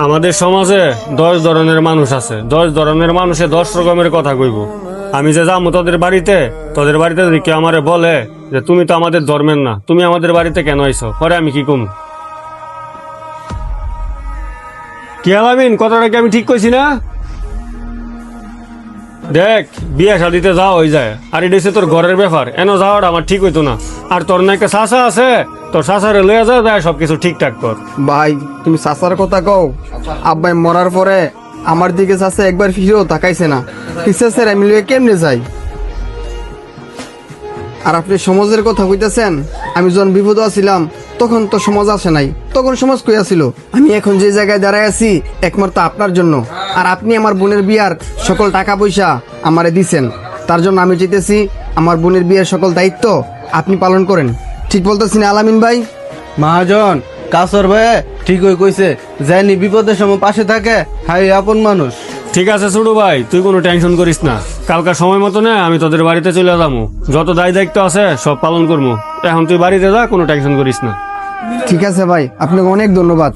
আমাদের সমাজে 10 ধরনের মানুষ আছে, 10 ধরনের মানুষে 10 রকমের কথা কইব। আমি যে যাবো তোদের বাড়িতে যদি কেউ আমারে বলে যে তুমি তো আমাদের ধর্মের না, তুমি আমাদের বাড়িতে কেন আইছো, পরে আমি কি কম? কি আলামিন, কথাটা কি আমি ঠিক কইছি না? দেখ, বিয়ে শাদিতে যাওয়া হয়ে যায়, আর এটা হচ্ছে তোর ঘরের ব্যাপার, এন যাওয়াটা আমার ঠিক হইতো না। আর তোর না একটা চাচা আছে, তোর চাচারে লইয়া যা, যায় সবকিছু ঠিকঠাক কর। ভাই তুমি চাচার কথা কও, আব্বাই মরার পরে আমার দিকে চাচা একবার ফিরেও তাকাইছে না। স্যার আমি লইয়া কেমনে যাই? আর আপনি সমাজের কথা কইতেছেন, আমি যখন বিপদ আছিলাম তখন তো সমাজ আসে নাই, তখন সমাজ কই আছিল? আমি এখন যে জায়গায় দাঁড়ায় আছি একমাত্র আপনার জন্য। আর আপনি আমার বোনের বিয়ার সকল টাকা পয়সা আমারে দিছেন, তার জন্য আমি চাইতেছি আমার বোনের বিয়ের সকল দায়িত্ব আপনি পালন করেন। ঠিক বলতেছি না আলামিন ভাই? মহাজন কাসর ভাই ঠিকই কইছে, যাইনি বিপদের সময় পাশে থাকে, হাই আপন মানুষ। ঠিক আছে ছোট ভাই, তুই কোনো টেনশন করিস না, কালকার সময় মতো না আমি তোদের বাড়িতে চলে যাবো, যত দায় দায়িত্ব আছে সব পালন করবো। এখন তুই বাড়িতে যা, কোনো টেনশন করিস না। ঠিক আছে ভাই, আপনাকে অনেক ধন্যবাদ।